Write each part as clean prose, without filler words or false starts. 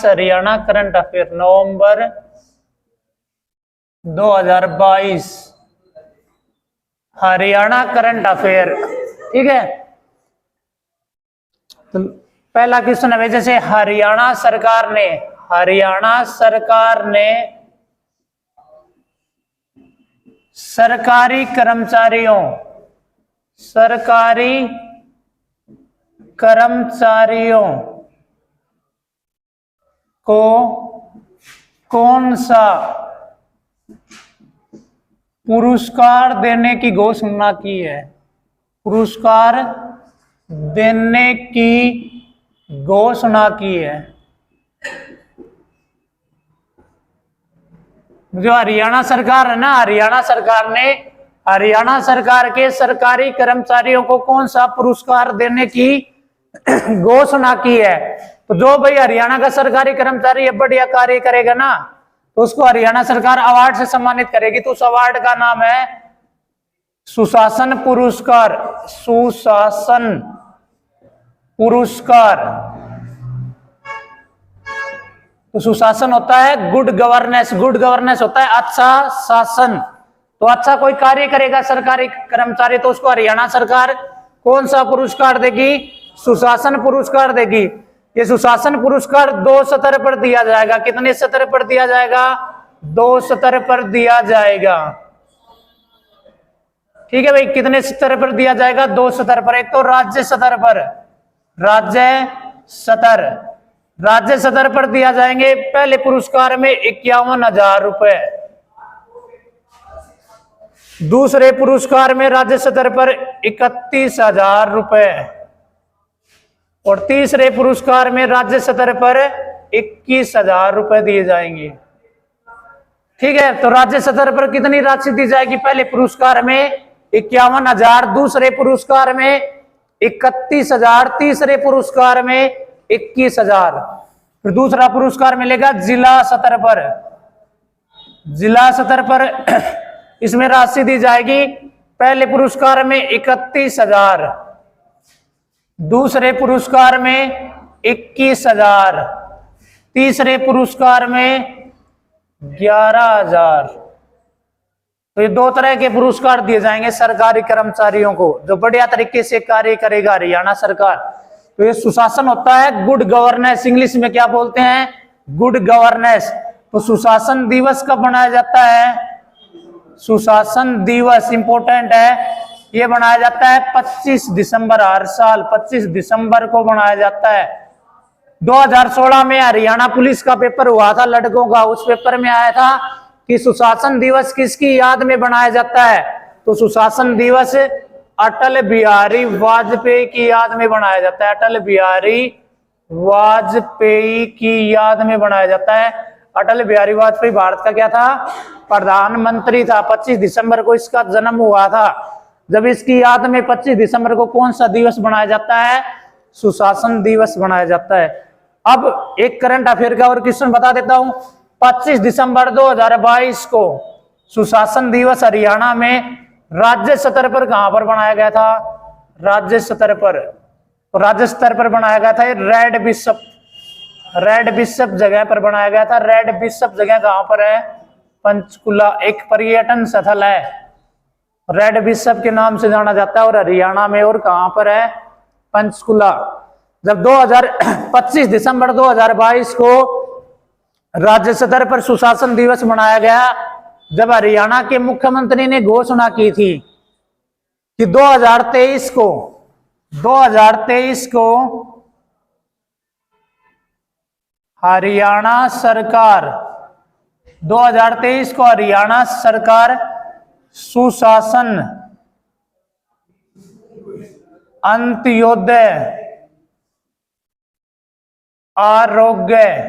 Haryana current affair नवंबर 2022 Haryana current affair. ठीक है, तो पहला क्वेश्चन है जैसे हरियाणा सरकार ने सरकारी कर्मचारियों को कौन सा पुरस्कार देने की घोषणा की है? पुरस्कार देने की घोषणा की है। जो हरियाणा सरकार है ना, हरियाणा सरकार ने हरियाणा सरकार के सरकारी कर्मचारियों को कौन सा पुरस्कार देने की घोषणा की है? तो जो भाई हरियाणा का सरकारी कर्मचारी बढ़िया कार्य करेगा ना, तो उसको हरियाणा सरकार अवार्ड से सम्मानित करेगी। तो उस अवार्ड का नाम है सुशासन पुरस्कार। सुशासन पुरस्कार। तो सुशासन होता है गुड गवर्नेंस, गुड गवर्नेंस होता है अच्छा शासन। तो अच्छा कोई कार्य करेगा सरकारी कर्मचारी तो उसको हरियाणा सरकार कौन सा पुरस्कार देगी? सुशासन पुरस्कार देगी। ये सुशासन पुरस्कार 2 स्तर पर दिया जाएगा। कितने स्तर पर दिया जाएगा? 2 स्तर पर दिया जाएगा। ठीक है भाई, कितने स्तर पर दिया जाएगा? 2 स्तर पर। एक तो राज्य स्तर पर, राज्य स्तर पर दिया जाएंगे। पहले पुरस्कार में 51,000 रुपए, दूसरे पुरस्कार में राज्य स्तर पर 31,000 रुपए और तीसरे पुरस्कार में राज्य स्तर पर 21,000 रुपए दिए जाएंगे। ठीक है, तो राज्य स्तर पर कितनी राशि दी जाएगी? पहले पुरस्कार में 51,000, दूसरे पुरस्कार में 31,000, तीसरे पुरस्कार में 21,000। फिर दूसरा पुरस्कार मिलेगा जिला स्तर पर। जिला स्तर पर इसमें राशि दी जाएगी। पहले पुरस्कार में 31,000, दूसरे पुरस्कार में 21,000, तीसरे पुरस्कार में 11,000। तो ये 2 तरह के पुरस्कार दिए जाएंगे सरकारी कर्मचारियों को जो बढ़िया तरीके से कार्य करेगा हरियाणा सरकार। तो ये सुशासन होता है गुड गवर्नेंस। इंग्लिश में क्या बोलते हैं? Good governance. तो सुशासन दिवस कब मनाया जाता है? सुशासन दिवस इंपॉर्टेंट है, ये मनाया जाता है 25 दिसंबर। हर साल 25 दिसंबर को मनाया जाता है। 2016 में हरियाणा पुलिस का पेपर हुआ था लड़कों का, उस पेपर में आया था कि सुशासन दिवस किसकी याद में बनाया जाता है? तो सुशासन दिवस अटल बिहारी वाजपेयी की याद में बनाया जाता है। अटल बिहारी वाजपेयी की याद में बनाया जाता है। अटल बिहारी वाजपेयी भारत का क्या था? प्रधानमंत्री था। 25 दिसंबर को इसका जन्म हुआ था। जब इसकी याद में 25 दिसंबर को कौन सा दिवस बनाया जाता है? सुशासन दिवस बनाया जाता है। अब एक करंट अफेयर का और क्वेश्चन बता देता हूं। 25 दिसंबर 2022 को सुशासन दिवस हरियाणा में राज्य स्तर पर कहां पर बनाया गया था? राज्य स्तर पर। तो राज्य स्तर पर बनाया गया था रेड बिशप जगह पर बनाया गया था। रेड बिशप जगह कहां पर है? पंचकुला, एक पर्यटन स्थल है, रेड बिशप के नाम से जाना जाता है। और हरियाणा में और कहां पर है? पंचकुला। जब 25 दिसंबर 2022 को राज्य स्तर पर सुशासन दिवस मनाया गया, जब हरियाणा के मुख्यमंत्री ने घोषणा की थी कि 2023 को हरियाणा सरकार सुशासन अंत्योदय आरोग्य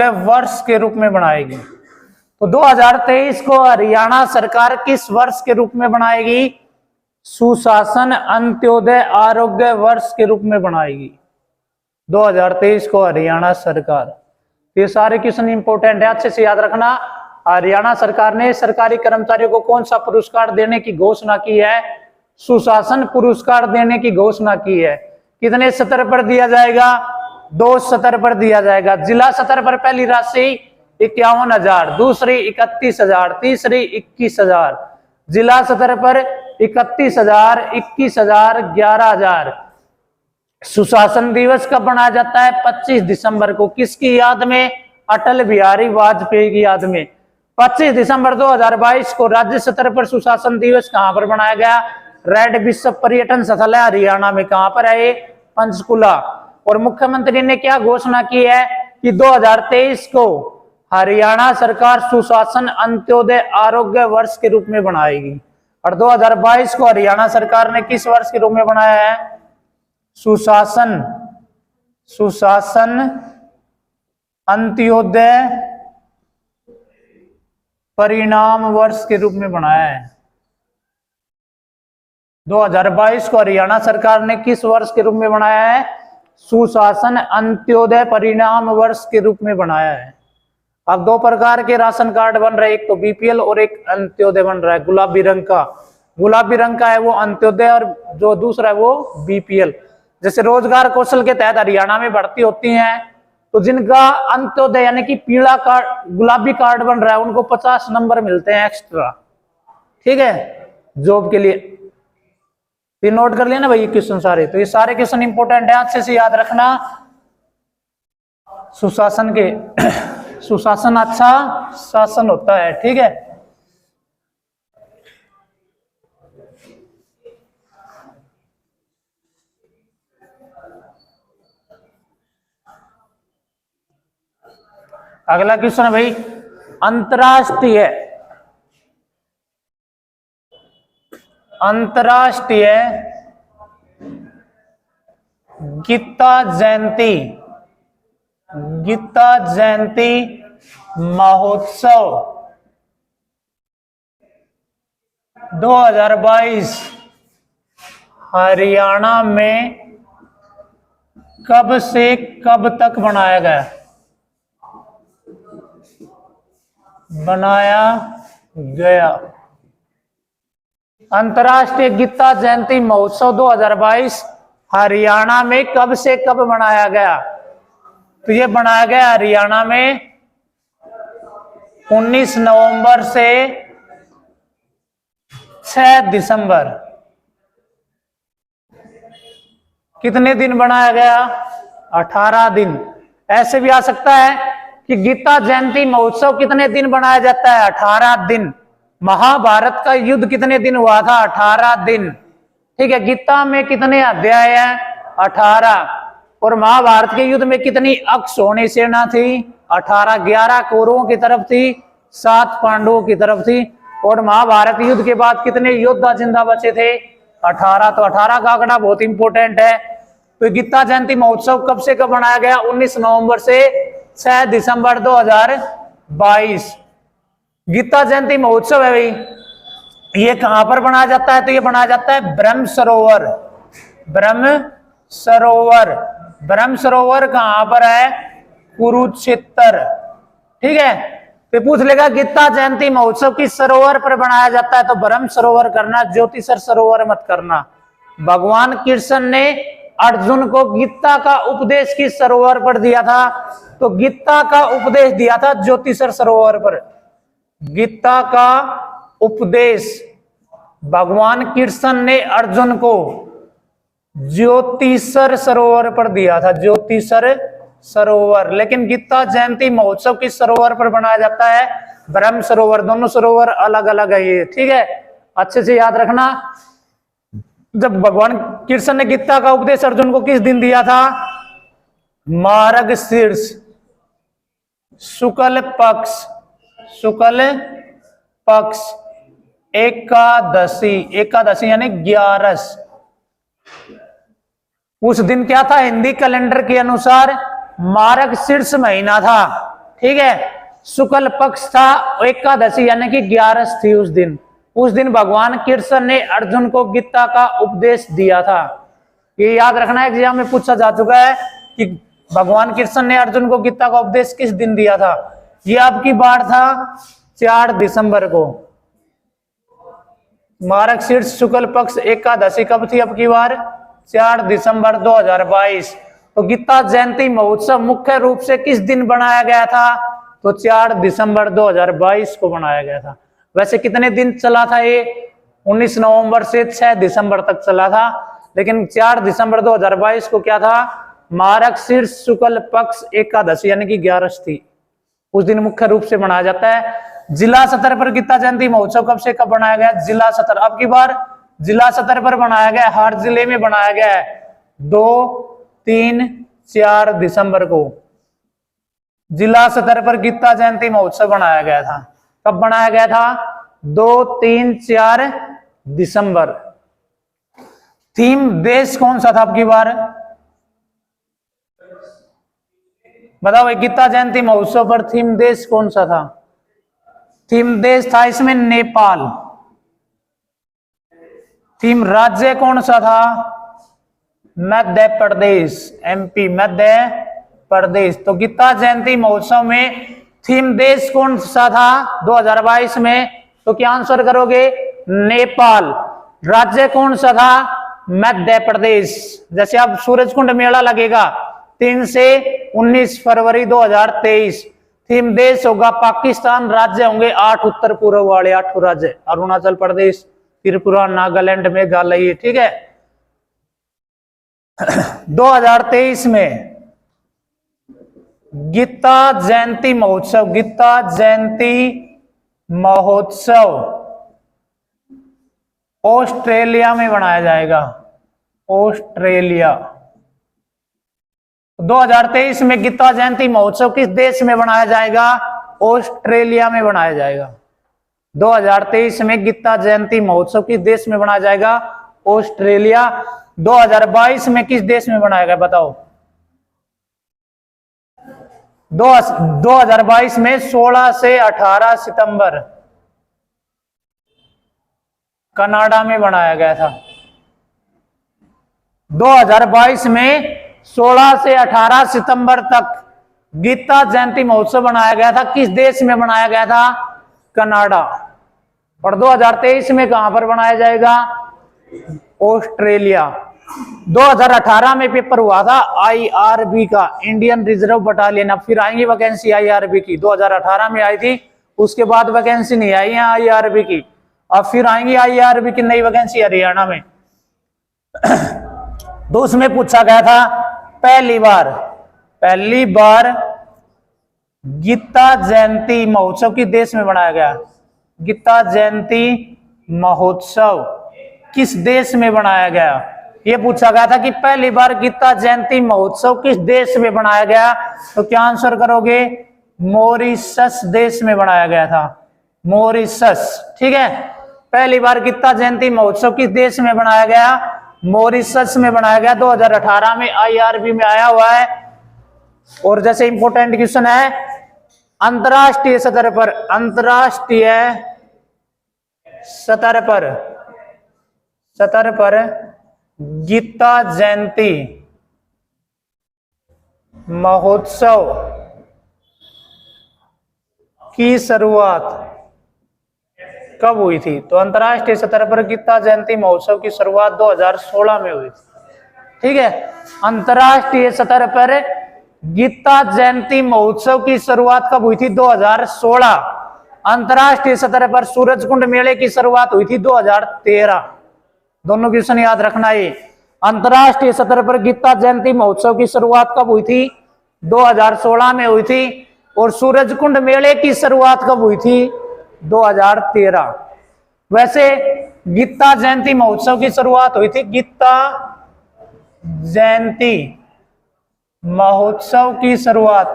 वर्ष के रूप में बनाएगी। तो 2023 को हरियाणा सरकार किस वर्ष के रूप में बनाएगी? सुशासन अंत्योदय आरोग्य वर्ष के रूप में बनाएगी 2023 को हरियाणा सरकार। ये सारे क्वेश्चन इंपॉर्टेंट है, अच्छे से याद रखना। हरियाणा सरकार ने सरकारी कर्मचारियों को कौन सा पुरस्कार देने की घोषणा की है? सुशासन पुरस्कार देने की घोषणा की है। कितने स्तर पर दिया जाएगा? दो स्तर पर दिया जाएगा। जिला स्तर पर पहली राशि 51,000, दूसरी 31,000, तीसरी 21,000। जिला स्तर पर 31,000, 21,000, 11,000। सुशासन दिवस कब मनाया जाता है? 25 दिसंबर को। किसकी याद में? अटल बिहारी वाजपेयी की याद में। 25 दिसंबर 2022 को राज्य स्तर पर सुशासन दिवस कहां पर मनाया गया? रेड विश्व पर्यटन स्थल है हरियाणा में। कहां पर है ये? पंचकुला। और मुख्यमंत्री ने क्या घोषणा की है कि 2023 को हरियाणा सरकार सुशासन अंत्योदय आरोग्य वर्ष के रूप में बनाएगी। और 2022 को हरियाणा सरकार ने किस वर्ष के रूप में बनाया है? सुशासन अंत्योदय परिणाम वर्ष के रूप में बनाया है। 2022 को हरियाणा सरकार ने किस वर्ष के रूप में बनाया है? सुशासन अंत्योदय परिणाम वर्ष के रूप में बनाया है। अब दो प्रकार के राशन कार्ड बन रहे हैं, एक तो बीपीएल और एक अंत्योदय बन रहा है। गुलाबी रंग का है वो अंत्योदय और जो दूसरा है वो बीपीएल। जैसे रोजगार कौशल के तहत हरियाणा में भर्ती होती हैं तो जिनका अंत्योदय यानी कि पीला कार्ड गुलाबी कार्ड बन रहा है उनको 50 नंबर मिलते हैं एक्स्ट्रा, ठीक है, जॉब के लिए। ये नोट कर लिया ना भाई ये क्वेश्चन सारे। तो ये सारे क्वेश्चन इंपॉर्टेंट है, अच्छे से याद रखना। सुशासन के सुशासन अच्छा शासन होता है, ठीक है। अगला क्वेश्चन है भाई अंतरराष्ट्रीय गीता जयंती महोत्सव 2022 हरियाणा में कब से कब तक बनाया गया? अंतरराष्ट्रीय गीता जयंती महोत्सव 2022 हरियाणा में कब से कब मनाया गया? तो ये बनाया गया हरियाणा में 19 नवंबर से 6 दिसंबर। कितने दिन बनाया गया? 18 दिन। ऐसे भी आ सकता है कि गीता जयंती महोत्सव कितने दिन बनाया जाता है? 18 दिन। महाभारत का युद्ध कितने दिन हुआ था? 18 दिन, ठीक है। गीता में कितने अध्याय हैं? 18। और महाभारत के युद्ध में कितनी अक्षौहिणी सेना थी? 18। 11 कौरवों की तरफ थी, 7 पांडवों की तरफ थी। और महाभारत युद्ध के बाद कितने योद्धा जिंदा बचे थे? 18। तो 18 का आंकड़ा बहुत इंपॉर्टेंट है। तो गीता जयंती महोत्सव कब से कब मनाया गया? 19 नवंबर से 6 दिसंबर 2022। गीता जयंती महोत्सव है भाई, ये कहां पर बनाया जाता है? तो ये बनाया जाता है ब्रह्म सरोवर कहां पर है? कुरुक्षेत्र, ठीक है। तो पूछ लेगा गीता जयंती महोत्सव किस सरोवर पर बनाया जाता है? तो ब्रह्म सरोवर करना, ज्योतिसर सरोवर मत करना। भगवान कृष्ण ने अर्जुन को गीता का उपदेश किस सरोवर पर दिया था? तो गीता का उपदेश दिया था ज्योतिसर सरोवर पर। गीता का उपदेश भगवान कृष्ण ने अर्जुन को ज्योतिसर सरोवर पर दिया था, ज्योतिसर सरोवर। लेकिन गीता जयंती महोत्सव किस सरोवर पर बनाया जाता है? ब्रह्म सरोवर। दोनों सरोवर अलग अलग है ये, ठीक है, अच्छे से याद रखना। जब भगवान कृष्ण ने गीता का उपदेश अर्जुन को किस दिन दिया था? मार्गशीर्ष शुक्ल पक्ष एकादशी यानी 11। उस दिन क्या था? हिंदी कैलेंडर के अनुसार मार्गशीर्ष महीना था, ठीक है। शुक्ल पक्ष था, एकादशी यानी कि 11 थी उस दिन भगवान कृष्ण ने अर्जुन को गीता का उपदेश दिया था। ये याद रखना, एग्जाम में पूछा जा चुका है कि भगवान कृष्ण ने अर्जुन को गीता का उपदेश किस दिन दिया था। ये आपकी बार था 4 दिसंबर को। मार्गशीर्ष शुक्ल पक्ष एकादशी कब थी? अब की बार 4 दिसंबर 2022। तो गीता जयंती महोत्सव मुख्य रूप से किस दिन बनाया गया था? तो 4 दिसंबर 2022 को बनाया गया था। वैसे कितने दिन चला था ये? 19 नवंबर से 6 दिसंबर तक चला था, लेकिन 4 दिसंबर 2022 को क्या था? मार्गशीर्ष शुक्ल पक्ष एकादशी यानी कि 11 थी, उस दिन मुख्य रूप से मनाया जाता है। जिला स्तर पर गीता जयंती महोत्सव कब से कब बनाया गया? जिला स्तर, अब की बार जिला स्तर पर बनाया गया, हर जिले में बनाया गया है। 2, 3, 4 दिसंबर को जिला स्तर पर गीता जयंती महोत्सव बनाया गया था। कब बनाया गया था? 2, 3, 4 दिसंबर। थीम देश कौन सा था अब की बार? बताओ गीता जयंती महोत्सव पर थीम देश कौन सा था? थीम देश था इसमें नेपाल। थीम राज्य कौन सा था? मध्य प्रदेश, एमपी, मध्य प्रदेश। तो गीता जयंती महोत्सव में थीम देश कौन सा था 2022 में? तो क्या आंसर करोगे? नेपाल। राज्य कौन सा था? मध्य प्रदेश। जैसे अब सूरजकुंड मेला लगेगा 3 से 19 फरवरी 2023। थीम देश होगा पाकिस्तान, राज्य होंगे 8 उत्तर पूर्व वाले 8 राज्य, अरुणाचल प्रदेश, त्रिपुरा, नागालैंड, मेघालय, ठीक है। 2023 में गीता जयंती महोत्सव, गीता जयंती महोत्सव ऑस्ट्रेलिया में बनाया जाएगा। ऑस्ट्रेलिया। 2023 में गीता जयंती महोत्सव किस देश में बनाया जाएगा? ऑस्ट्रेलिया में बनाया जाएगा। 2023 में गीता जयंती महोत्सव किस देश में बनाया जाएगा? ऑस्ट्रेलिया। 2022 में किस देश में बनाया गया बताओ? 2022 में 16 से 18 सितंबर कनाडा में बनाया गया था। 2022 में 16 से 18 सितंबर तक गीता जयंती महोत्सव बनाया गया था। किस देश में बनाया गया था? कनाडा। और 2023 में कहां पर बनाया जाएगा? ऑस्ट्रेलिया। 2018 में पेपर हुआ था आईआरबी का, इंडियन रिजर्व बटालियन। अब फिर आएंगी वैकेंसी आईआरबी की, 2018 में आई थी, उसके बाद वैकेंसी नहीं आई है आईआरबी की। अब फिर आएंगी आईआरबी की नई वैकेंसी हरियाणा में। तो उसमें पूछा गया था पहली बार गीता जयंती महोत्सव किस देश में बनाया गया? गीता जयंती महोत्सव किस देश में बनाया गया? यह पूछा गया था कि पहली बार गीता जयंती महोत्सव किस देश में बनाया गया। तो क्या आंसर करोगे? मॉरिशस देश में बनाया गया था। मॉरिशस, ठीक है। पहली बार गीता जयंती महोत्सव किस देश में बनाया गया? मॉरिशस में बनाया गया। 2018 में आईआरबी में आया हुआ है। और जैसे इंपॉर्टेंट क्वेश्चन है, अंतरराष्ट्रीय सतह पर गीता जयंती महोत्सव की शुरुआत कब हुई थी? तो अंतरराष्ट्रीय सतह पर गीता जयंती महोत्सव की शुरुआत 2016 में हुई थी, ठीक है। अंतरराष्ट्रीय सतह पर गीता जयंती महोत्सव की शुरुआत कब हुई थी? 2016। अंतरराष्ट्रीय सतह पर सूरजकुंड मेले की शुरुआत हुई थी 2013। दोनों क्वेश्चन याद रखना है। अंतरराष्ट्रीय सतह पर गीता जयंती महोत्सव की शुरुआत कब हुई थी? 2016 में हुई थी। और सूरजकुंड मेले की शुरुआत कब हुई थी? 2013। वैसे गीता जयंती महोत्सव की शुरुआत हुई थी, गीता जयंती महोत्सव की शुरुआत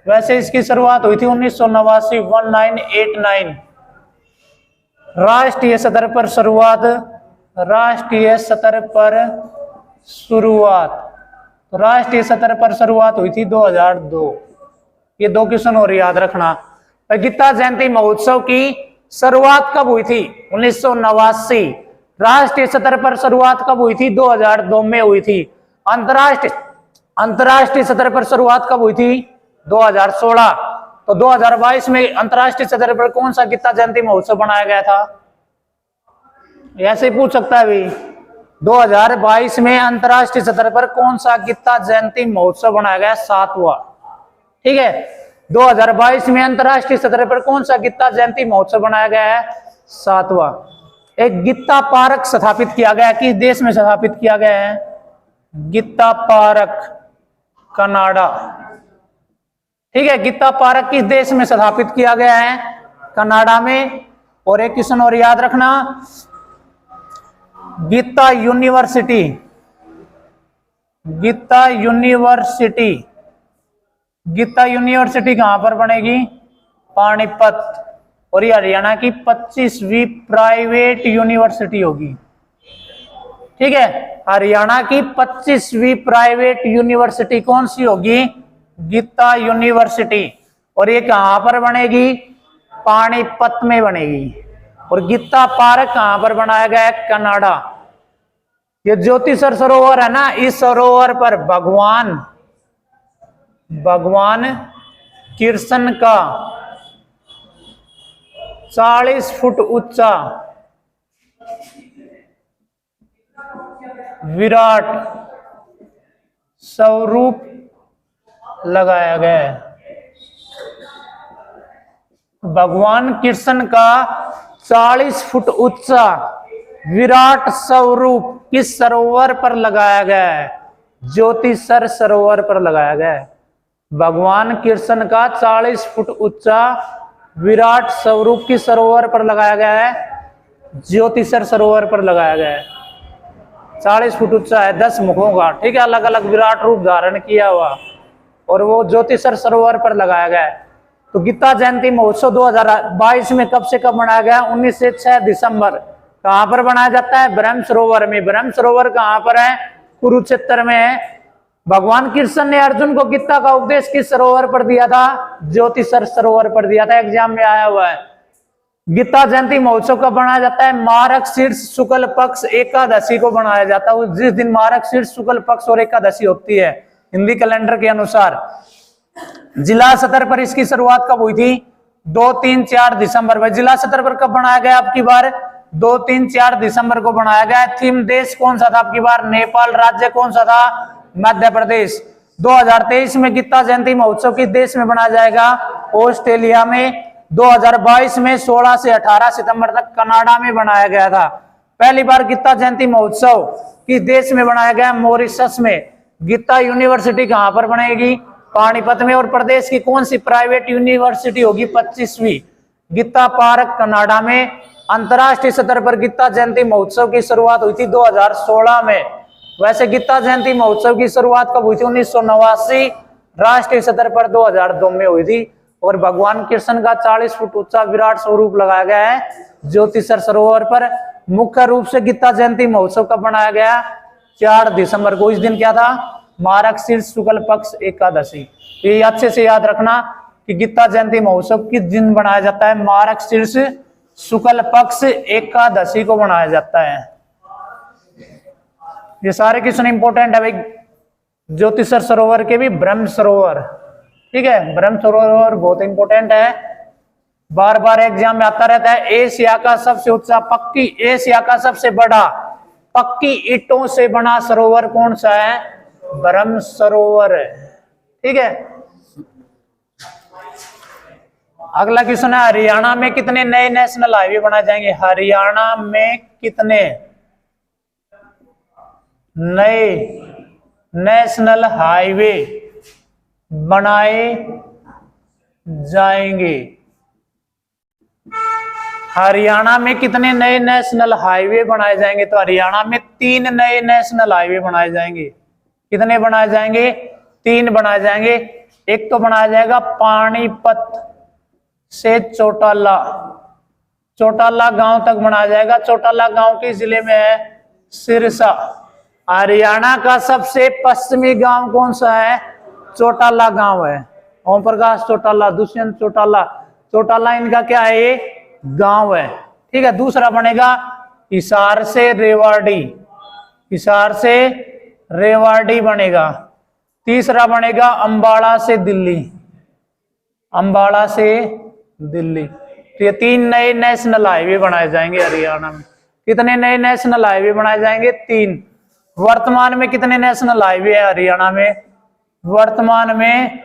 वैसे इसकी शुरुआत हुई थी 1989, 1989। राष्ट्रीय सतह पर शुरुआत हुई थी 2002। ये 2 क्वेश्चन और याद रखना। गीता जयंती महोत्सव की शुरुआत कब हुई थी? 1989। राष्ट्रीय सतह पर शुरुआत कब हुई थी? 2002 में हुई थी। अंतरराष्ट्रीय सतह पर शुरुआत कब हुई थी? 2016। तो 2022 में अंतरराष्ट्रीय सतह पर कौन सा गीता जयंती महोत्सव बनाया गया था? ऐसे ही पूछ सकता है भाई। 2022 में अंतर्राष्ट्रीय स्तर पर कौन सा गीता जयंती महोत्सव बनाया गया? 7वां। ठीक है, 2022 में अंतर्राष्ट्रीय स्तर पर कौन सा गीता जयंती महोत्सव बनाया गया है? 7वां। एक गीता पार्क स्थापित किया गया, किस देश में स्थापित किया गया है? Geeta park Canada. ठीक है, गीता पार्क किस देश में स्थापित किया गया है? कनाडा में। और एक क्वेश्चन और याद रखना, Geeta university, Geeta university, Geeta university कहां पर बनेगी? पानीपत। और ये हरियाणा की 25वीं प्राइवेट यूनिवर्सिटी होगी। ठीक है, हरियाणा की 25वीं प्राइवेट यूनिवर्सिटी कौन सी होगी? गीता यूनिवर्सिटी। और ये कहां पर बनेगी? पानीपत में बनेगी। और गीता पार्क कहां पर बनाया गया है? कनाडा। ये ज्योतिसर सरोवर है ना, इस सरोवर पर भगवान कृष्ण का 40 फुट ऊंचा विराट स्वरूप लगाया गया है। भगवान कृष्ण का 40 फुट ऊंचा विराट स्वरूप किस सरोवर पर लगाया गया है? ज्योतिसर सरोवर पर लगाया गया है। भगवान कृष्ण का 40 फुट ऊंचा विराट स्वरूप किस सरोवर पर लगाया गया है? ज्योतिसर सरोवर पर लगाया गया है। 40 फुट ऊंचा है, 10 मुखों का। ठीक है, अलग अलग विराट रूप धारण किया हुआ, और वो ज्योतिसर सरोवर पर लगाया गया है। तो गीता जयंती महोत्सव 2022 में कब से कब मनाया गया? 19 से 6 दिसंबर। कहां पर बनाया जाता है? ब्रह्म सरोवर में। ब्रह्म सरोवर कहां पर है? कुरुक्षेत्र में है। भगवान कृष्ण ने अर्जुन को गीता का उपदेश किस सरोवर पर दिया था? ज्योतिसर सरोवर पर दिया था। एग्जाम में आया हुआ है। गीता जयंती महोत्सव कब मनाया जाता है? मार्गशीर्ष शुक्ल पक्ष एकादशी को मनाया जाता है। जिस दिन मार्गशीर्ष शुक्ल पक्ष और एकादशी होती है हिंदी कैलेंडर के अनुसार। जिला स्तर पर इसकी शुरुआत कब हुई थी? 2, 3, 4 दिसंबर में। जिला स्तर पर कब बनाया गया? अब की बार 2, 3, 4 दिसंबर को बनाया गया। थीम देश कौन सा था अब की बार? नेपाल। राज्य कौन सा था? मध्य प्रदेश। 2023 में गीता जयंती महोत्सव किस देश में बनाया जाएगा? ऑस्ट्रेलिया में। 2022 में 16 से 18 सितंबर तक कनाडा में बनाया गया था। पहली बार गीता जयंती महोत्सव किस देश में बनाया गया? मॉरिशस में। गीता यूनिवर्सिटी कहां पर बनेगी? पानीपत में। और प्रदेश की कौन सी प्राइवेट यूनिवर्सिटी होगी? 25वीं। गीता पार्क कनाडा में। अंतर्राष्ट्रीय स्तर पर गीता जयंती महोत्सव की शुरुआत हुई थी 2016 में। वैसे गीता जयंती महोत्सव की शुरुआत कब हुई थी? 1989। राष्ट्रीय स्तर पर 2002 में हुई थी। और भगवान कृष्ण का 40 फुट ऊंचा विराट स्वरूप लगाया गया है ज्योतिसर सरोवर पर। मुख्य रूप से गीता जयंती महोत्सव कब मनाया गया? 4 दिसंबर को। इस दिन क्या था? मार्गशीर्ष शुक्ल पक्ष एकादशी। ये अच्छे से याद रखना कि गीता जयंती महोत्सव किस दिन बनाया जाता है? मार्गशीर्ष शुक्ल पक्ष एकादशी को मनाया जाता है। ये सारे क्वेश्चन इंपोर्टेंट है भाई। ज्योतिसर सरोवर के भी ब्रह्म सरोवर। ठीक है, ब्रह्म सरोवर बहुत इंपोर्टेंट है, बार बार एग्जाम में आता रहता है। एशिया का सबसे ऊंचा पक्की, एशिया का सबसे बड़ा पक्की ईंटों से बना सरोवर कौन सा है? ब्रह्म सरोवर है। ठीक है, अगला क्वेश्चन है, हरियाणा में कितने नए नेशनल हाईवे बनाए जाएंगे? हरियाणा में कितने नए नेशनल हाईवे बनाए जाएंगे? हरियाणा में कितने नए नेशनल हाईवे बनाए जाएंगे? तो हरियाणा में 3 नए नेशनल हाईवे बनाए जाएंगे। कितने बनाए जाएंगे? 3 बनाए जाएंगे। एक तो बनाया जाएगा पानीपत से चौटाला, चौटाला गांव तक बनाया जाएगा। चौटाला गांव किस जिले में है? सिरसा। हरियाणा का सबसे पश्चिमी गांव कौन सा है? चौटाला गांव है। ओम प्रकाश चौटाला, दुष्यंत चौटाला, चौटाला इनका क्या है? ये गांव है। ठीक है, दूसरा बनेगा हिसार से रेवाड़ी, हिसार से रेवाड़ी बनेगा। तीसरा बनेगा अंबाला से दिल्ली, अंबाला से दिल्ली। तो ये 3 नए नेशनल हाईवे बनाए जाएंगे हरियाणा में। कितने नए नेशनल हाईवे बनाए जाएंगे? 3। वर्तमान में कितने नेशनल हाईवे है हरियाणा में? वर्तमान में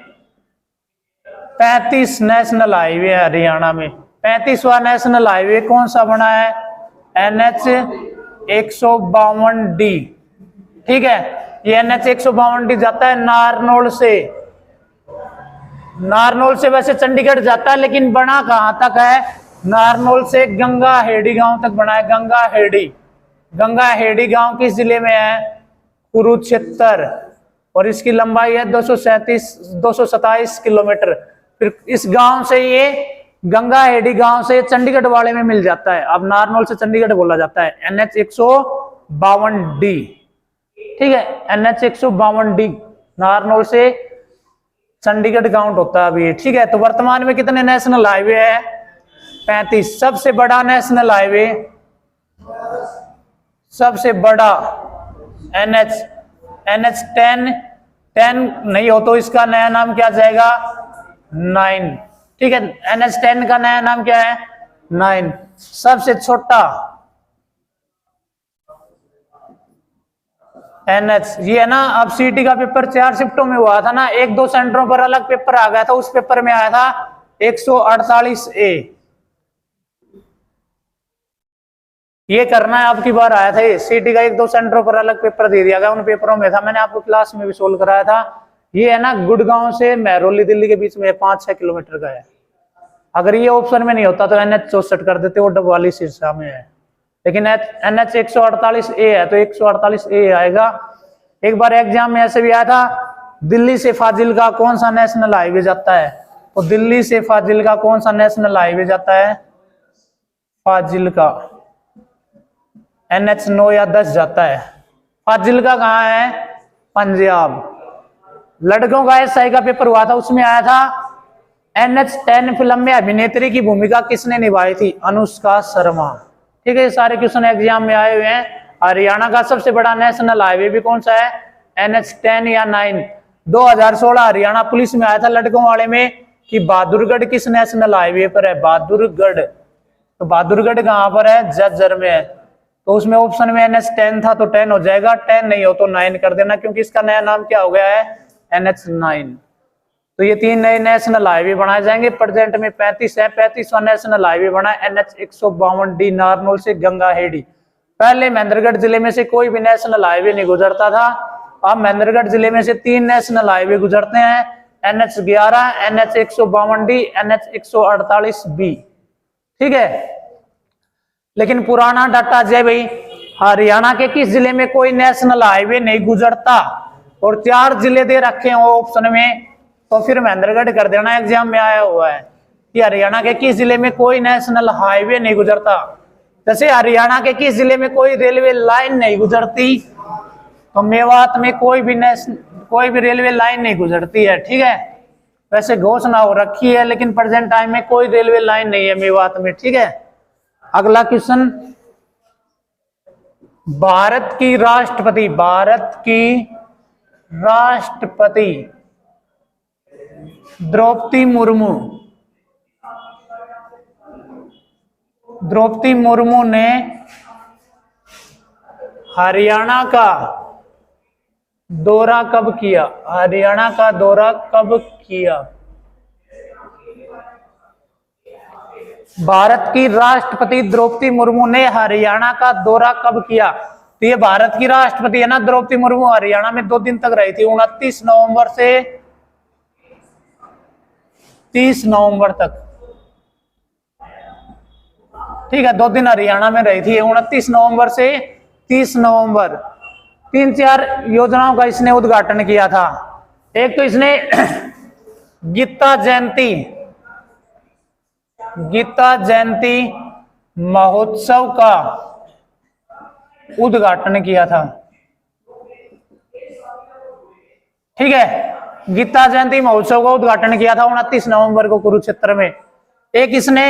35 नेशनल हाईवे है हरियाणा में। 35वां नेशनल हाईवे कौन सा बना है? NH 152D। ठीक है, ये NH 152D जाता है नारनौल से। नारनौल से वैसे चंडीगढ़ जाता है, लेकिन बना कहां तक है? नारनौल से गंगा हेड़ी गांव तक बना है। गंगा हेड़ी, गंगा हेड़ी गांव किस जिले में है? कुरुक्षेत्र। और इसकी लंबाई है 227 किलोमीटर। फिर इस गांव से ये गंगा हेड़ी गांव से चंडीगढ़ वाले में मिल जाता है। अब नारनौल से चंडीगढ़ बोला जाता है NH 152D। ठीक है, NH 152D नारनौल से चंडीगढ़ काउंट होता है अभी। ठीक है, तो वर्तमान में कितने नेशनल हाईवे है? 35। सबसे बड़ा नेशनल हाईवे, सबसे बड़ा NH 10 नहीं हो तो इसका नया नाम क्या जाएगा? 9। ठीक है, NH 10 का नया नाम क्या है? 9। सबसे छोटा NH, ये है ना, अब सीटी का पेपर 4 शिफ्टों में हुआ था ना, 1-2 सेंटरों पर अलग पेपर आ गया था। उस पेपर में आया था 148A। ये करना है, आपकी बार आया था ये सीटी का 1-2 सेंटरों पर अलग पेपर दे दिया गया। उन पेपरों में था, मैंने आपको क्लास में भी सोल्व कराया था। ये है ना, गुड़गांव से महरौली दिल्ली के बीच में 5-6 किलोमीटर का है। अगर ये ऑप्शन में नहीं होता तो NH 64 कर देते, वो डबवाली सिरसा में है। लेकिन NH 148A है तो 148A आएगा। एक बार एग्जाम में ऐसे भी आया था, दिल्ली से फाजिल्का कौन सा नेशनल हाईवे जाता है? तो दिल्ली से फाजिल्का कौन सा नेशनल हाईवे जाता है? फाजिल्का NH 9 या 10 जाता है। फाजिल्का कहाँ है? पंजाब। लड़कों का SI का पेपर हुआ था, उसमें आया था NH 10 फिल्म में अभिनेत्री की भूमिका किसने निभाई थी? अनुष्का शर्मा। ठीक है, ये सारे क्वेश्चन एग्जाम में आए हुए हैं। हरियाणा का सबसे बड़ा नेशनल हाईवे भी कौन सा है? NH 10 या 9। 2016 हरियाणा पुलिस में आया था लड़कों वाले में कि बहादुरगढ़ किस नेशनल हाईवे पर है? बहादुरगढ़। तो बहादुरगढ़ कहां पर है? झज्जर में है। तो उसमें ऑप्शन में NH 10 था तो 10 हो जाएगा, 10 नहीं हो तो 9 कर देना, क्योंकि इसका नया नाम क्या हो गया है? NH 9। तो ये 3 नए नेशनल हाईवे बनाए जाएंगे। प्रेजेंट में 35 है। 35वां नेशनल हाईवे बना है NH 152D नारनौल से गंगा हेड़ी। पहले महेंद्रगढ़ जिले में से कोई भी नेशनल हाईवे नहीं गुजरता था। अब महेंद्रगढ़ जिले में से 3 नेशनल हाईवे गुजरते हैं, NH 11, NH 152D, NH 148B। ठीक है, लेकिन पुराना डाटा है भाई, हरियाणा के किस जिले में कोई नेशनल हाईवे नहीं गुजरता और 4 जिले दे रखे हैं ऑप्शन में, तो फिर महेंद्रगढ़ कर देना। एग्जाम में आया हुआ है कि हरियाणा के किस जिले में कोई नेशनल हाईवे नहीं गुजरता। जैसे हरियाणा के किस जिले में कोई रेलवे लाइन नहीं गुजरती, तो मेवात में कोई भी रेलवे लाइन नहीं गुजरती है। ठीक है, वैसे घोषणा हो रखी है, लेकिन प्रेजेंट टाइम में कोई रेलवे लाइन नहीं है मेवात में। ठीक है, अगला क्वेश्चन, भारत की राष्ट्रपति द्रौपदी मुर्मू ने हरियाणा का दौरा कब किया? हरियाणा का दौरा कब किया? भारत की राष्ट्रपति द्रौपदी मुर्मू ने हरियाणा का दौरा कब किया? तो ये भारत की राष्ट्रपति है ना द्रौपदी मुर्मू, हरियाणा में 2 दिन तक रही थी, 29 नवंबर से 30 नवंबर तक। ठीक है, 2 दिन हरियाणा में रही थी, 29 नवंबर से 30 नवंबर। 3-4 योजनाओं का इसने उद्घाटन किया था। एक तो इसने गीता जयंती महोत्सव का उद्घाटन किया था। ठीक है, गीता जयंती महोत्सव का उद्घाटन किया था 29 नवंबर को कुरुक्षेत्र में। एक इसने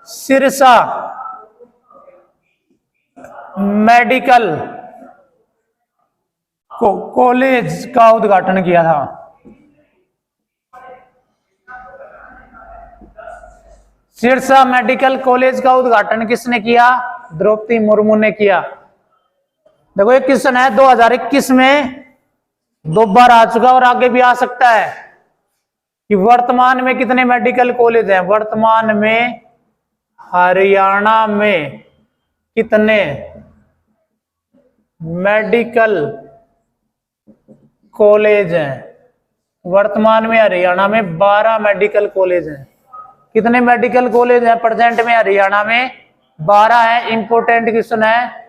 सिरसा मेडिकल कॉलेज का उद्घाटन किया था। सिरसा मेडिकल कॉलेज का उद्घाटन किसने किया? द्रौपदी मुर्मू ने किया। देखो ये क्वेश्चन है 2021 में 2 बार आ चुका और आगे भी आ सकता है कि वर्तमान में कितने मेडिकल कॉलेज हैं। वर्तमान में हरियाणा में कितने मेडिकल कॉलेज हैं। वर्तमान में हरियाणा में 12 मेडिकल कॉलेज हैं। कितने मेडिकल कॉलेज हैं प्रेजेंट में हरियाणा में? 12 है। इंपोर्टेंट क्वेश्चन है।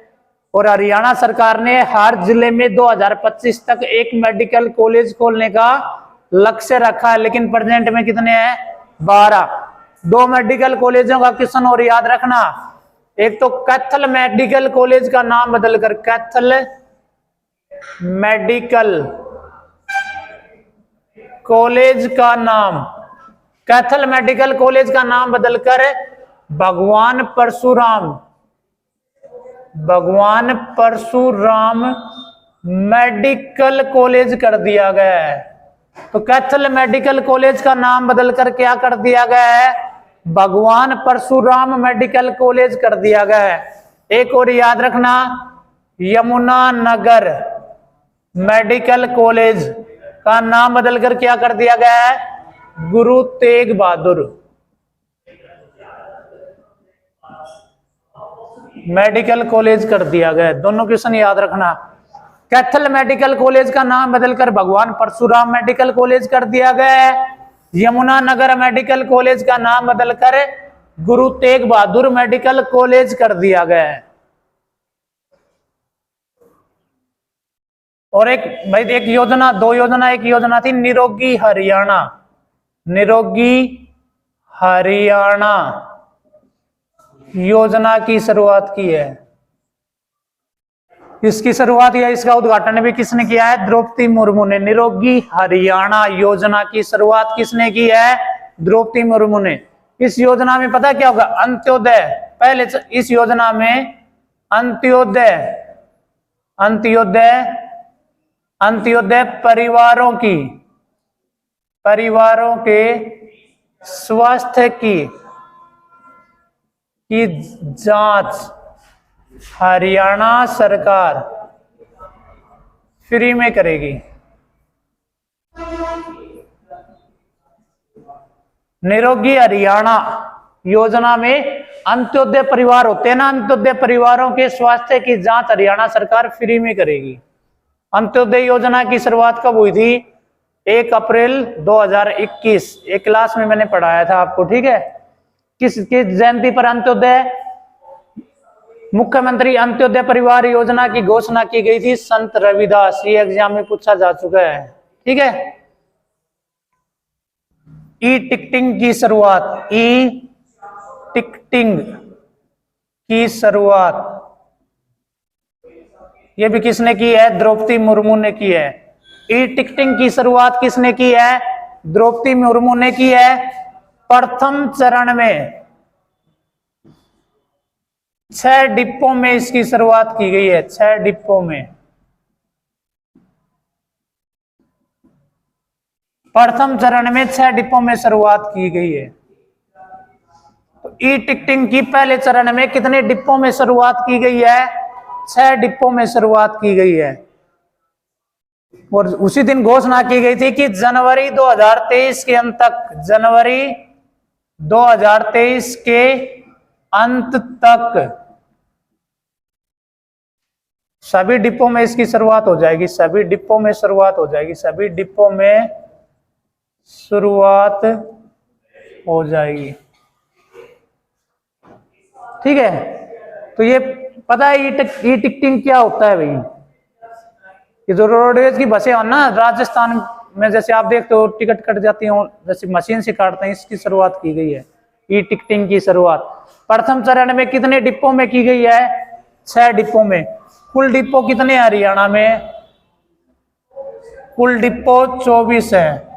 और हरियाणा सरकार ने हर जिले में 2025 तक एक मेडिकल कॉलेज खोलने का लक्ष्य रखा है, लेकिन प्रेजेंट में कितने हैं? 12। 2 मेडिकल कॉलेजों का क्वेश्चन और याद रखना। एक तो कैथल मेडिकल कॉलेज का नाम बदलकर कैथल मेडिकल कॉलेज का नाम, कैथल मेडिकल कॉलेज का नाम बदलकर भगवान परशुराम मेडिकल कॉलेज कर दिया गया है। तो कैथल मेडिकल कॉलेज का नाम बदलकर क्या कर दिया गया है? भगवान परशुराम मेडिकल कॉलेज कर दिया गया है। एक और याद रखना, यमुनानगर मेडिकल कॉलेज का नाम बदलकर क्या कर दिया गया है? गुरु तेग बहादुर मेडिकल कॉलेज कर दिया गया। दोनों क्वेश्चन याद रखना। कैथल मेडिकल कॉलेज का नाम बदलकर भगवान परशुराम मेडिकल कॉलेज कर दिया गया है। यमुनानगर मेडिकल कॉलेज का नाम बदलकर गुरु तेग बहादुर मेडिकल कॉलेज कर दिया गया है। और एक योजना, 2 योजना, एक योजना थी निरोगी हरियाणा। निरोगी हरियाणा योजना की शुरुआत की है। इसकी शुरुआत या इसका उद्घाटन भी किसने किया है? द्रौपदी मुर्मू ने। निरोगी हरियाणा योजना की शुरुआत किसने की है? द्रौपदी मुर्मू ने। इस योजना में पता क्या होगा? अंत्योदय, पहले इस योजना में अंत्योदय परिवारों के स्वास्थ्य की जांच हरियाणा सरकार फ्री में करेगी। निरोगी हरियाणा योजना में अंत्योदय परिवार होते हैं ना, अंत्योदय परिवारों के स्वास्थ्य की जांच हरियाणा सरकार फ्री में करेगी। अंत्योदय योजना की शुरुआत कब हुई थी? 1 अप्रैल 2021। एक क्लास में मैंने पढ़ाया था आपको, ठीक है। किसकी जयंती पर अंत्योदय, मुख्यमंत्री अंत्योदय परिवार योजना की घोषणा की गई थी? संत रविदास। ये एग्जाम में पूछा जा चुका है, ठीक है। ई टिकटिंग की शुरुआत, ई टिकटिंग की शुरुआत ये भी किसने की है? द्रौपदी मुर्मू ने की है। ई टिकटिंग की शुरुआत किसने की है? द्रौपदी मुर्मू ने की है। प्रथम चरण में 6 डिब्बों में इसकी शुरुआत की गई है। 6 डिब्बों में, प्रथम चरण में 6 डिब्बों में शुरुआत की गई है। तो ई टिकटिंग की पहले चरण में कितने डिब्बों में शुरुआत की गई है? 6 डिब्बों में शुरुआत की गई है। और उसी दिन घोषणा की गई थी कि जनवरी 2023 के अंत तक, जनवरी 2023 के अंत तक सभी डिब्बों में इसकी शुरुआत हो जाएगी। सभी डिब्बों में शुरुआत हो जाएगी। सभी डिब्बों में शुरुआत हो जाएगी, ठीक है। तो ये पता है ई टिकटिंग क्या होता है भाई? ये जो रोडवेज की बसें हो ना राजस्थान में, जैसे आप देखते हो टिकट कट जाती हो, जैसे मशीन से काटते हैं, इसकी शुरुआत की गई है। ई टिकटिंग की शुरुआत प्रथम चरण में कितने डिब्बों में की गई है? 6 डिब्बों में। कुल डिब्बों कितने हैं हरियाणा में? कुल डिब्बों 24 है।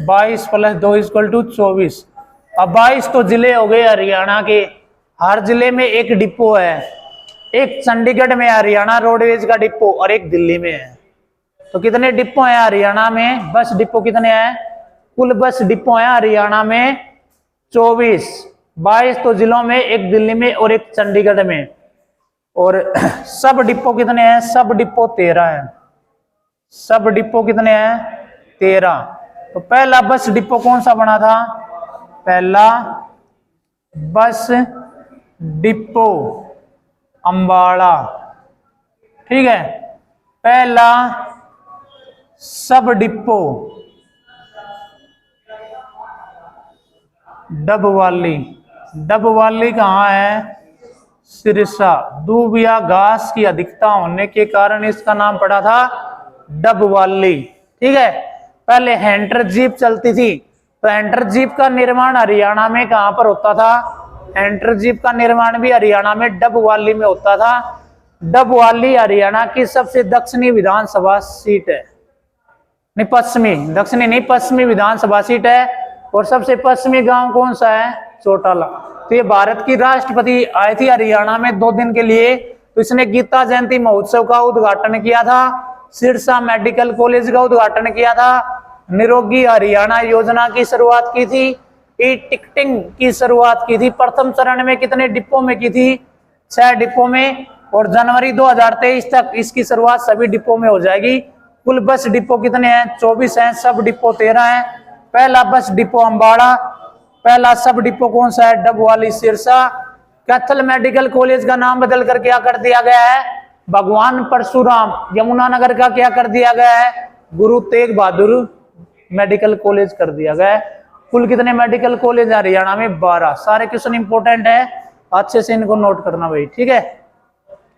22 + 2 = 24। अब 22 तो जिले हो गए हरियाणा के। हर जिले में एक डिपो है। एक चंडीगढ़ में हरियाणा रोडवेज का डिपो और एक दिल्ली में है। तो कितने डिपो हैं हरियाणा में? बस डिपो कितने हैं? कुल बस डिपो हैं हरियाणा में 24। 22 तो जिलों में, एक दिल्ली में और एक चंडीगढ़ में। और सब डिपो कितने हैं? सब डिपो 13 है। सब डिपो कितने हैं? 13। तो पहला बस डिपो कौन सा बना था? पहला बस डिपो अंबाला, ठीक है। पहला सब डिपो डबवाली। डबवाली कहाँ है? सिरसा। दूब या घास की अधिकता होने के कारण इसका नाम पड़ा था डबवाली, ठीक है। पहले हैंटर जीप चलती थी, तो हैंटर जीप का निर्माण हरियाणा में कहां पर होता था? हैंटर जीप का निर्माण भी हरियाणा में डबवाली में होता था। डबवाली हरियाणा की सबसे दक्षिणी विधानसभा सीट है, नहीं पश्चिमी, दक्षिणी नहीं पश्चिमी विधानसभा सीट है। और सबसे पश्चिमी गांव कौन सा है? चौटाला। तो ये भारत की राष्ट्रपति आई थी हरियाणा में 2 दिन के लिए, तो इसने गीता जयंती महोत्सव का उद्घाटन किया था, सिरसा मेडिकल कॉलेज का उद्घाटन किया था, निरोगी हरियाणा योजना की शुरुआत की थी, ई टिकटिंग की शुरुआत की थी। प्रथम चरण में कितने डिपो में की थी? 6 डिपो में। और जनवरी 2023 तक इसकी शुरुआत सभी डिपो में हो जाएगी। कुल बस डिपो कितने हैं? 24 हैं। सब डिपो 13 हैं। पहला बस डिपो अंबाड़ा, पहला सब डिपो कौन सा है? डबवाली सिरसा। कैथल मेडिकल कॉलेज का नाम बदल कर क्या कर दिया गया है? भगवान परशुराम यमुनानगर का क्या कर दिया गया है? गुरु तेग बहादुर मेडिकल कॉलेज कर दिया गया है। कुल कितने मेडिकल कॉलेज हरियाणा में? 12। सारे क्वेश्चन इंपोर्टेंट है, अच्छे से इनको नोट करना भाई, ठीक है।